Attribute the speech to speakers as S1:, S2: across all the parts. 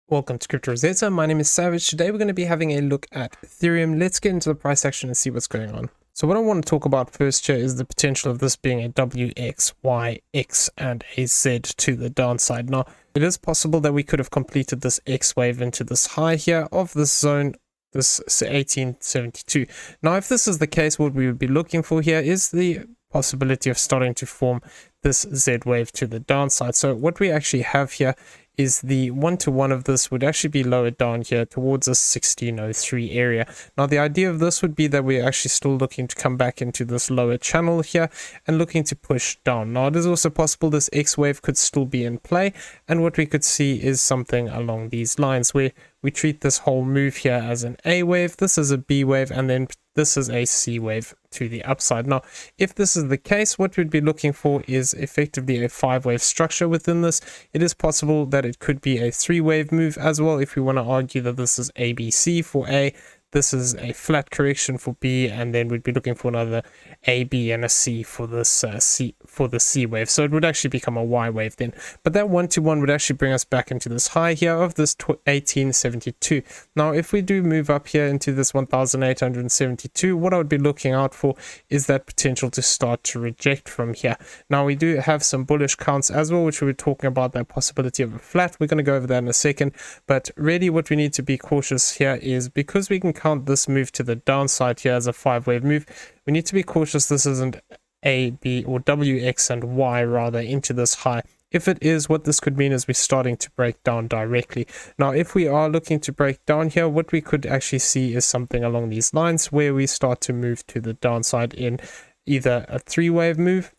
S1: Welcome to Crypto Rosetta. My name is Savage. Today we're going to be having a look at Ethereum. Let's get into the price action and see what's going on. So what I want to talk about first here is the potential of this being a W, X, Y, X, and a Z to the downside. Now, it is possible that we could have completed this X wave into this high here of this zone, this 1872. Now, if this is the case, what we would be looking for here is the possibility of starting to form this Z wave to the downside. So what we actually have here is the 1-to-1 of this would actually be lowered down here towards this 1603 area. Now the idea of this would be that we're actually still looking to come back into this lower channel here and looking to push down. Now it is also possible this X wave could still be in play, and what we could see is something along these lines where we treat this whole move here as an A wave, this is a B wave, and then this is a C wave to the upside. Now, if this is the case, what we'd be looking for is effectively a 5-wave structure within this. It is possible that it could be a 3-wave move as well, if we want to argue that this is ABC for A, this is a flat correction for B, and then we'd be looking for another A, B, and a C for this C wave. So it would actually become a Y wave then. But that 1-to-1 would actually bring us back into this high here of this 1872. Now, if we do move up here into this 1872, what I would be looking out for is that potential to start to reject from here. Now, we do have some bullish counts as well, which we were talking about, that possibility of a flat. We're going to go over that in a second. But really what we need to be cautious here is, because we can count this move to the downside here as a 5-wave move, we need to be cautious this isn't A, B, or W, X, and Y rather into this high. If it is, what this could mean is we're starting to break down directly. Now, if we are looking to break down here, what we could actually see is something along these lines where we start to move to the downside in either a 3-wave move,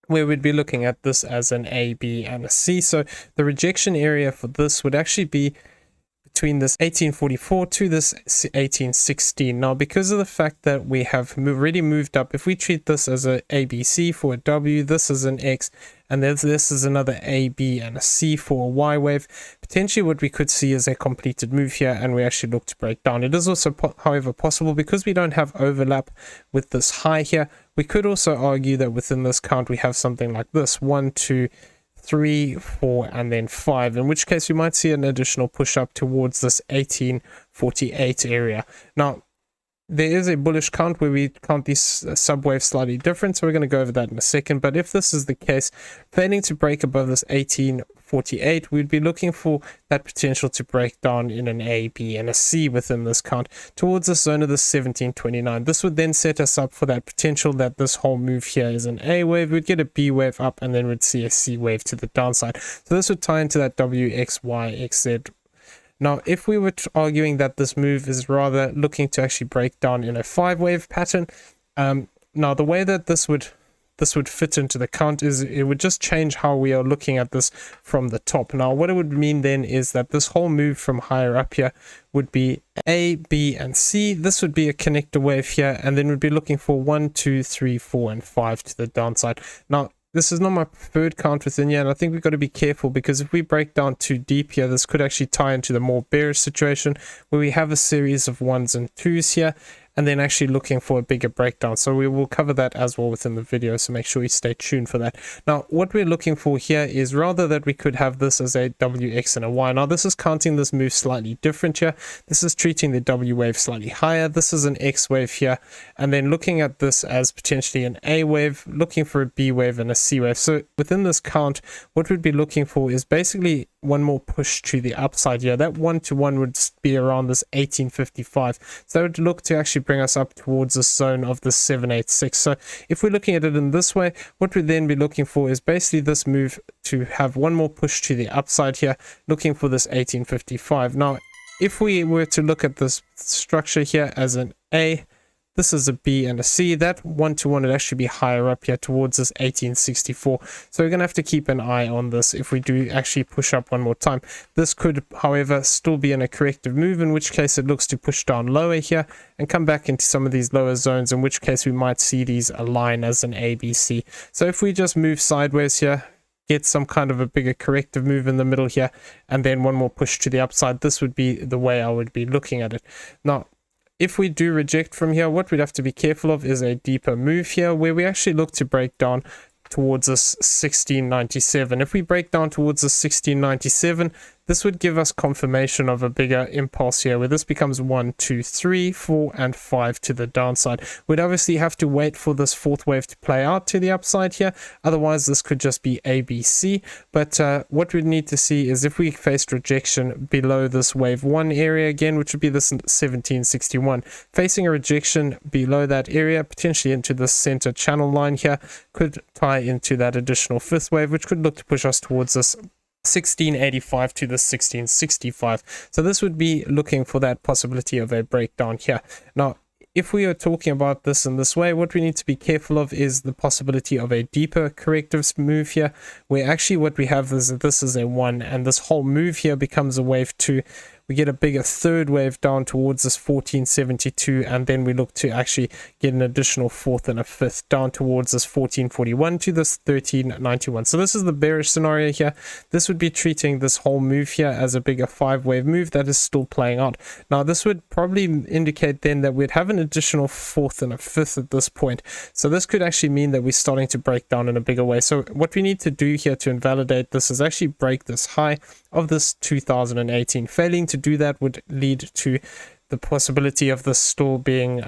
S1: where we'd be looking at this as an A, B, and a C. So the rejection area for this would actually be between this 1844 to this 1816. Now, because of the fact that we have already moved up, if we treat this as a ABC for a W, this is an X, and this is another A, B, and a C for a Y wave, potentially what we could see is a completed move here, and we actually look to break down. It is also, however, possible, because we don't have overlap with this high here, we could also argue that within this count we have something like this: 1, 2, 3, 4, and then 5, in which case we might see an additional push up towards this 1848 area. Now, there is a bullish count where we count these subwaves slightly different, so we're going to go over that in a second. But if this is the case, failing to break above this 1848, we'd be looking for that potential to break down in an A, B, and a C within this count towards the zone of the 1729. This would then set us up for that potential that this whole move here is an A wave, we'd get a B wave up, and then we'd see a C wave to the downside. So this would tie into that W, X, Y, X, Z. Now, if we were arguing that this move is rather looking to actually break down in a 5-wave pattern, now the way that this would fit into the count is it would just change how we are looking at this from the top. Now, what it would mean then is that this whole move from higher up here would be A, B, and C. This would be a connector wave here, and then we'd be looking for 1, 2, 3, 4, and 5 to the downside. Now, this is not my preferred count within here, and I think we've got to be careful, because if we break down too deep here, this could actually tie into the more bearish situation where we have a series of 1s and 2s here, and then actually looking for a bigger breakdown. So we will cover that as well within the video, so make sure you stay tuned for that. Now, what we're looking for here is rather that we could have this as a W, X, and a Y. Now, this is counting this move slightly different here. This is treating the W wave slightly higher. This is an X wave here, and then looking at this as potentially an A wave, looking for a B wave and a C wave. So within this count, what we'd be looking for is basically one more push to the upside here. That 1-to-1 would be around this 1855. So it would look to actually bring us up towards the zone of the 786. So if we're looking at it in this way, what we'd then be looking for is basically this move to have one more push to the upside here, looking for this 1855. Now, if we were to look at this structure here as an A, this is a B, and a C, that 1-to-1 would actually be higher up here towards this 1864. So we're going to have to keep an eye on this if we do actually push up one more time. This could, however, still be in a corrective move, in which case it looks to push down lower here and come back into some of these lower zones, in which case we might see these align as an ABC. So if we just move sideways here, get some kind of a bigger corrective move in the middle here, and then one more push to the upside, this would be the way I would be looking at it. Now, if we do reject from here, what we'd have to be careful of is a deeper move here, where we actually look to break down towards this 1697. If we break down towards the 1697, this would give us confirmation of a bigger impulse here, where this becomes 1, 2, 3, 4, and 5 to the downside. We'd obviously have to wait for this fourth wave to play out to the upside here. Otherwise, this could just be ABC. But what we'd need to see is if we faced rejection below this wave 1 area again, which would be this 1761, facing a rejection below that area, potentially into the center channel line here, could tie into that additional fifth wave, which could look to push us towards this 1685 to the 1665. So this would be looking for that possibility of a breakdown here. Now, if we are talking about this in this way, what we need to be careful of is the possibility of a deeper corrective move here, where actually what we have is that this is a 1 and this whole move here becomes a wave 2. We get a bigger third wave down towards this 1472, and then we look to actually get an additional fourth and a fifth down towards this 1441 to this 1391. So this is the bearish scenario here. This would be treating this whole move here as a bigger 5-wave move that is still playing out. Now this would probably indicate then that we'd have an additional fourth and a fifth at this point. So this could actually mean that we're starting to break down in a bigger way. So what we need to do here to invalidate this is actually break this high of this 2018. Failing to do that would lead to the possibility of this still being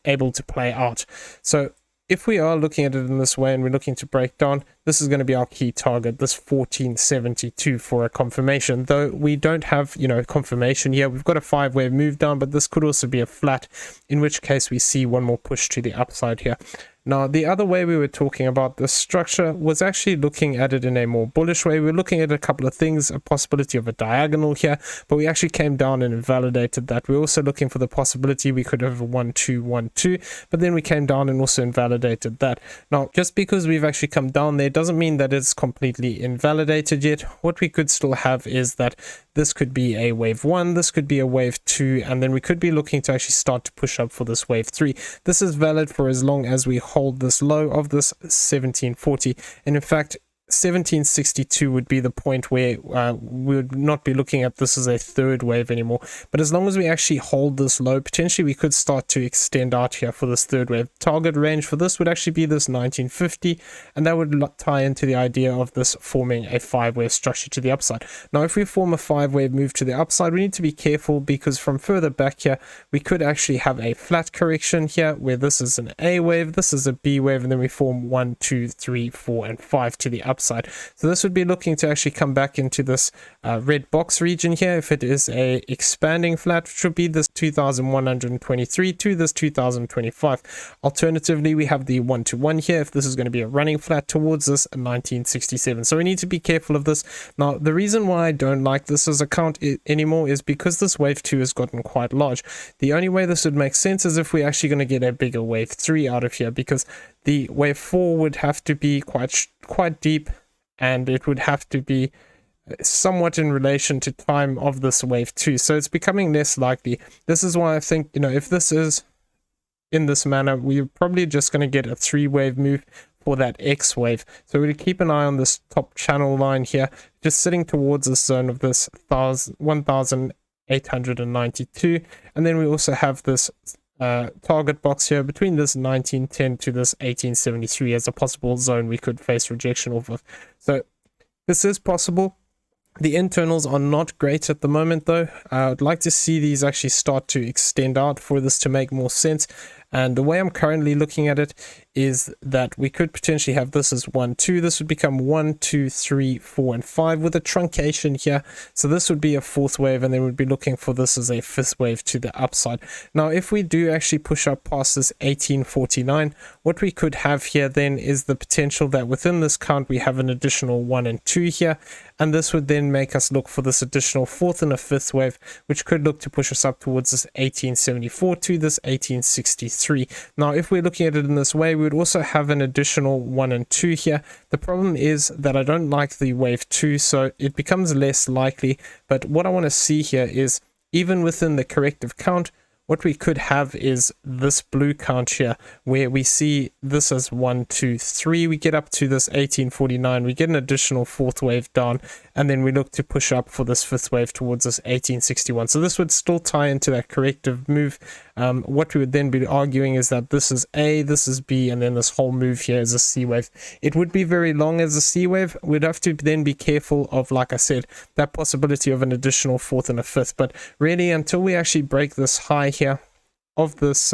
S1: able to play out. So if we are looking at it in this way and we're looking to break down, this is going to be our key target, this 1472 for a confirmation. Though we don't have confirmation here, we've got a 5-wave move down, but this could also be a flat, in which case we see one more push to the upside here. Now, the other way we were talking about this structure was actually looking at it in a more bullish way. We're looking at a couple of things, a possibility of a diagonal here, but we actually came down and invalidated that. We're also looking for the possibility we could have a 1, 2, 1, 2, but then we came down and also invalidated that. Now, just because we've actually come down there doesn't mean that it's completely invalidated yet. What we could still have is that this could be a wave 1, this could be a wave 2, and then we could be looking to actually start to push up for this wave 3. This is valid for as long as we hold this low of this 1740, and in fact 1762 would be the point where we would not be looking at this as a third wave anymore. But as long as we actually hold this low, potentially we could start to extend out here for this third wave. Target range for this would actually be this 1950, and that would tie into the idea of this forming a 5-wave structure to the upside. Now, if we form a 5-wave move to the upside, we need to be careful, because from further back here we could actually have a flat correction here, where this is an A wave, this is a B wave, and then we form 1, 2, 3, 4, and 5 to the upside. So this would be looking to actually come back into this red box region here if it is a expanding flat, which would be this 2123 to this 2025. Alternatively, we have the 1-to-1 here if this is going to be a running flat towards this 1967. So we need to be careful of this. Now, the reason why I don't like this as a count anymore is because this wave 2 has gotten quite large. The only way this would make sense is if we're actually going to get a bigger wave 3 out of here, because the wave 4 would have to be quite deep, and it would have to be somewhat in relation to time of this wave 2. So it's becoming less likely. This is why I think, if this is in this manner, we're probably just going to get a 3-wave move for that X wave. So we're going to keep an eye on this top channel line here, just sitting towards the zone of this 1892, and then we also have this target box here between this 1910 to this 1873 as a possible zone we could face rejection off of. So this is possible. The internals are not great at the moment though. I would like to see these actually start to extend out for this to make more sense. And the way I'm currently looking at it is that we could potentially have this as 1, 2. This would become 1, 2, 3, 4, and 5 with a truncation here. So this would be a 4th wave, and then we'd be looking for this as a 5th wave to the upside. Now, if we do actually push up past this 1849, what we could have here then is the potential that within this count we have an additional 1 and 2 here. And this would then make us look for this additional 4th and a 5th wave, which could look to push us up towards this 1874 to this 1863. Now, if we're looking at it in this way, we would also have an additional 1 and 2 here. The problem is that I don't like the wave 2, so it becomes less likely. But what I want to see here is, even within the corrective count, what we could have is this blue count here, where we see this as 1, 2, 3. We get up to this 1849. We get an additional 4th wave down, and then we look to push up for this 5th wave towards this 1861. So this would still tie into that corrective move what we would then be arguing is that this is A, this is B, and then this whole move here is a C wave. It would be very long as a C wave. We'd have to then be careful of, like I said, that possibility of an additional fourth and a fifth. But really, until we actually break this high here of this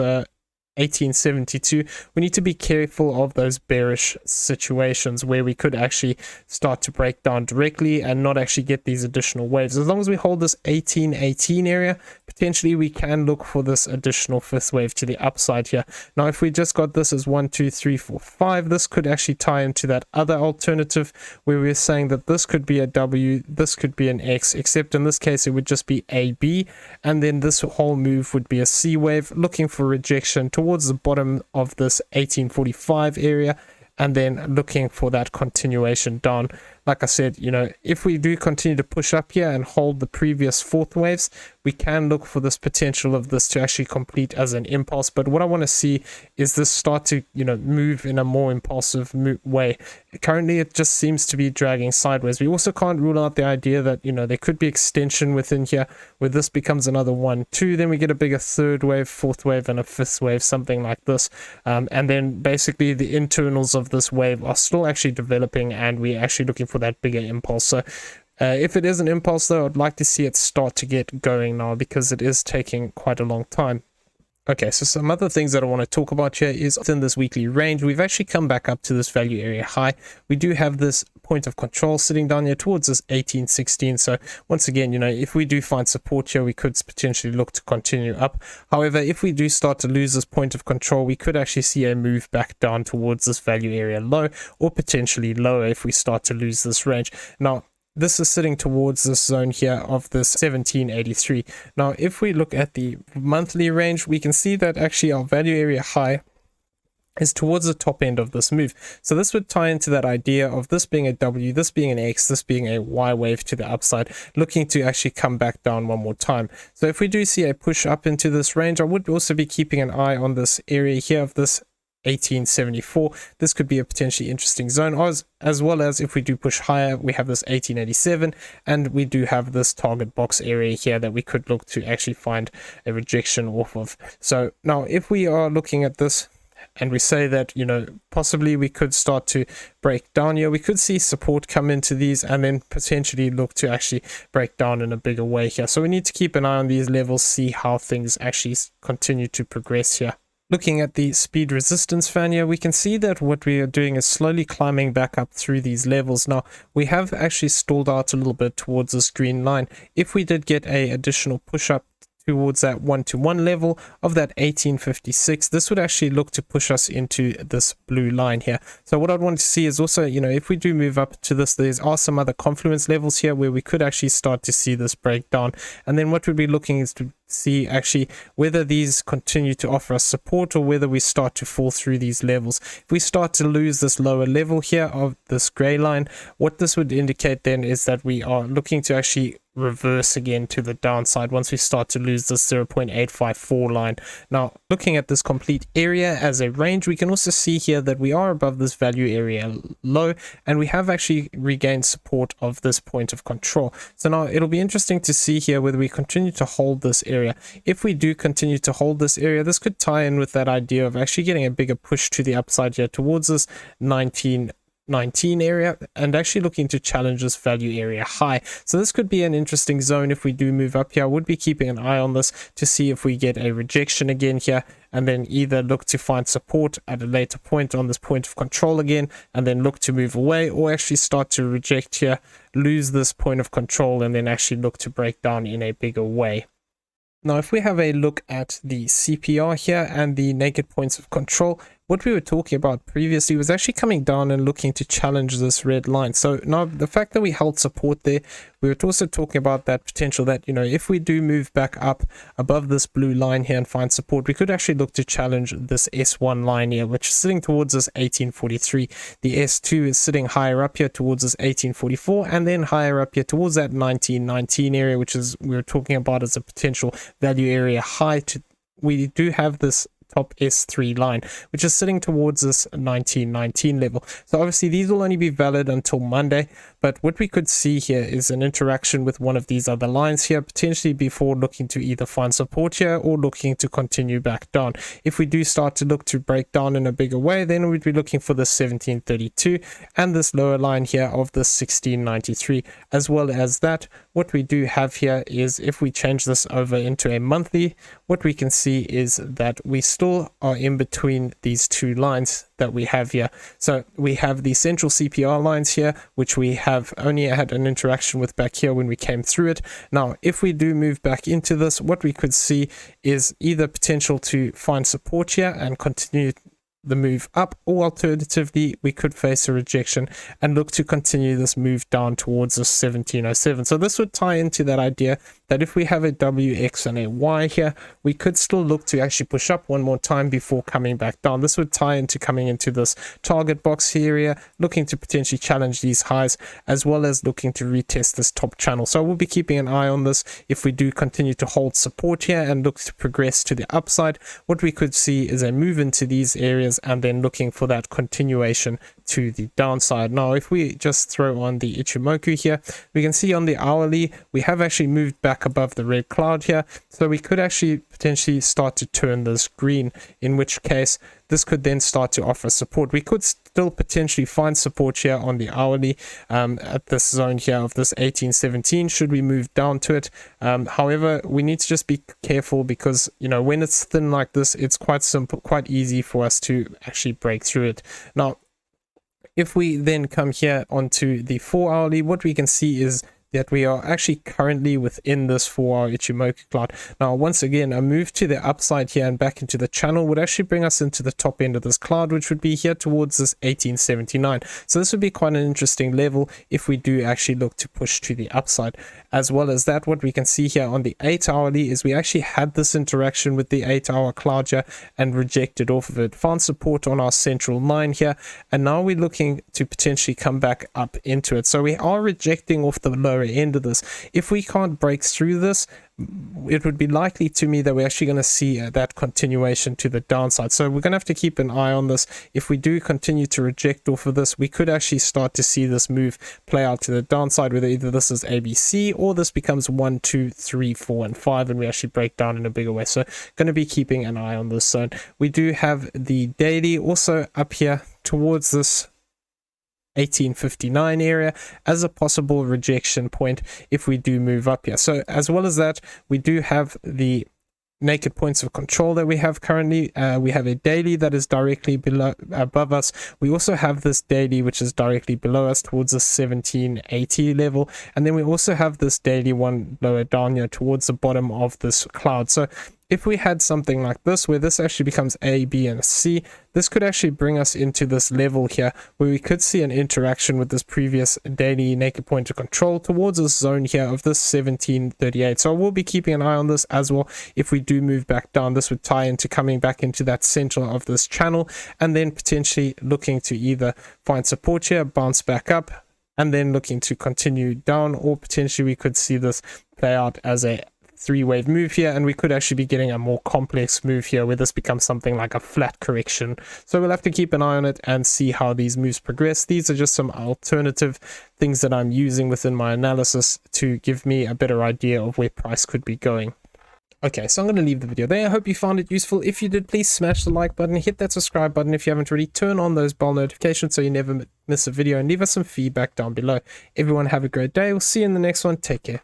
S1: 1872, we need to be careful of those bearish situations where we could actually start to break down directly and not actually get these additional waves. As long as we hold this 1818 area, potentially we can look for this additional fifth wave to the upside here. Now, if we just got this as 1, 2, 3, 4, 5, this could actually tie into that other alternative where we're saying that this could be a W, this could be an X, except in this case it would just be A, B, and then this whole move would be a C wave, looking for rejection towards the bottom of this 1845 area, and then looking for that continuation down. Like I said, you know, if we do continue to push up here and hold the previous fourth waves, we can look for this potential of this to actually complete as an impulse. But what I want to see is this start to, you know, move in a more impulsive way. Currently, it just seems to be dragging sideways. We also can't rule out the idea that, you know, there could be extension within here where this becomes another 1, 2, then we get a bigger third wave, fourth wave, and a fifth wave, something like this. And then basically the internals of this wave are still actually developing, and we're actually looking for that bigger impulse. So if it is an impulse though, I'd like to see it start to get going now, because it is taking quite a long time. Okay, so some other things that I want to talk about here is within this weekly range, we've actually come back up to this value area high. We do have this point of control sitting down here towards this 1816. So once again, you know, if we do find support here, we could potentially look to continue up. However, if we do start to lose this point of control, we could actually see a move back down towards this value area low, or potentially lower if we start to lose this range. Now, this is sitting towards this zone here of this 1783. Now, if we look at the monthly range, we can see that actually our value area high is towards the top end of this move. So this would tie into that idea of this being a W, this being an X, this being a Y wave to the upside, looking to actually come back down one more time. So if we do see a push up into this range, I would also be keeping an eye on this area here of this 1874. This could be a potentially interesting zone, as well as if we do push higher, we have this 1887, and we do have this target box area here that we could look to actually find a rejection off of. So now if we are looking at this and we say that, you know, possibly we could start to break down here, we could see support come into these and then potentially look to actually break down in a bigger way here. So we need to keep an eye on these levels, see how things actually continue to progress here. Looking at the speed resistance fan here, we can see that what we are doing is slowly climbing back up through these levels. Now, we have actually stalled out a little bit towards this green line. If we did get a additional push up towards that 1-to-1 level of that 1856, this would actually look to push us into this blue line here. So what I'd want to see is also, you know, if we do move up to this, there are some other confluence levels here where we could actually start to see this breakdown. And then what we'd be looking is to see actually whether these continue to offer us support or whether we start to fall through these levels. If we start to lose this lower level here of this gray line, what this would indicate then is that we are looking to actually reverse again to the downside once we start to lose this 0.854 line. Now, looking at this complete area as a range, we can also see here that we are above this value area low, and we have actually regained support of this point of control. So now it'll be interesting to see here whether we continue to hold this area. If we do continue to hold this area, this could tie in with that idea of actually getting a bigger push to the upside here towards this 1919 area and actually looking to challenge this value area high. So this could be an interesting zone if we do move up here. I would be keeping an eye on this to see if we get a rejection again here, and then either look to find support at a later point on this point of control again, and then look to move away, or actually start to reject here, lose this point of control, and then actually look to break down in a bigger way. Now, if we have a look at the CPR here and the naked points of control, what we were talking about previously was actually coming down and looking to challenge this red line. So now the fact that we held support there, we were also talking about that potential that, you know, if we do move back up above this blue line here and find support, we could actually look to challenge this S1 line here, which is sitting towards this 1843. The S2 is sitting higher up here towards this 1844, and then higher up here towards that 1919 area, which is we were talking about as a potential value area high. We do have this top S3 line, which is sitting towards this 1919 level. So obviously these will only be valid until Monday, But what we could see here is an interaction with one of these other lines here, potentially before looking to either find support here or looking to continue back down. If we do start to look to break down in a bigger way, then we'd be looking for the 1732 and this lower line here of the 1693. As well as that, what we do have here is, if we change this over into a monthly, what we can see is that we still are in between these two lines that we have here. So we have the central CPR lines here, which we have only had an interaction with back here when we came through it. Now, if we do move back into this, what we could see is either potential to find support here and continue the move up, or alternatively we could face a rejection and look to continue this move down towards the 1707. So this would tie into that idea that if we have a WX and a Y here, we could still look to actually push up one more time before coming back down. This would tie into coming into this target box area, looking to potentially challenge these highs, as well as looking to retest this top channel. So we'll be keeping an eye on this. If we do continue to hold support here and look to progress to the upside, what we could see is a move into these areas and then looking for that continuation to the downside. Now, if we just throw on the Ichimoku here, we can see on the hourly we have actually moved back above the red cloud here, so we could actually potentially start to turn this green, in which case this could then start to offer support. We could still potentially find support here on the hourly at this zone here of this 1817 should we move down to it. However, we need to just be careful, because when it's thin like this, it's quite simple, quite easy for us to actually break through it. Now, if we then come here onto the 4 hourly, what we can see is that we are actually currently within this 4-hour Ichimoku cloud. Now, once again, a move to the upside here and back into the channel would actually bring us into the top end of this cloud, which would be here towards this 1879. So this would be quite an interesting level if we do actually look to push to the upside. As well as that, what we can see here on the 8 hourly is we actually had this interaction with the 8-hour cloud here and rejected off of it, found support on our central line here, and now we're looking to potentially come back up into it. So we are rejecting off the lower end of this. If we can't break through this, it would be likely to me that we're actually going to see that continuation to the downside. So we're going to have to keep an eye on this. If we do continue to reject off of this, we could actually start to see this move play out to the downside, whether either this is ABC or this becomes 1, 2, 3, 4, and 5, and we actually break down in a bigger way. So going to be keeping an eye on this zone. We do have the daily also up here towards this 1859 area as a possible rejection point if we do move up here. So as well as that, we do have the naked points of control that we have currently. We have a daily that is directly above us. We also have this daily which is directly below us towards the 1780 level, and then we also have this daily one lower down here towards the bottom of this cloud. So if we had something like this, where this actually becomes A, B, and C, this could actually bring us into this level here, where we could see an interaction with this previous daily naked point of control towards this zone here of this 1738. So we'll be keeping an eye on this as well. If we do move back down, this would tie into coming back into that center of this channel, and then potentially looking to either find support here, bounce back up, and then looking to continue down, or potentially we could see this play out as a 3-wave move here, and we could actually be getting a more complex move here where this becomes something like a flat correction. So we'll have to keep an eye on it and see how these moves progress. These are just some alternative things that I'm using within my analysis to give me a better idea of where price could be going. Okay, so I'm going to leave the video there. I hope you found it useful. If you did, please smash the like button, hit that subscribe button if you haven't already, turn on those bell notifications so you never miss a video, and leave us some feedback down below. Everyone have a great day. We'll see you in the next one. Take care.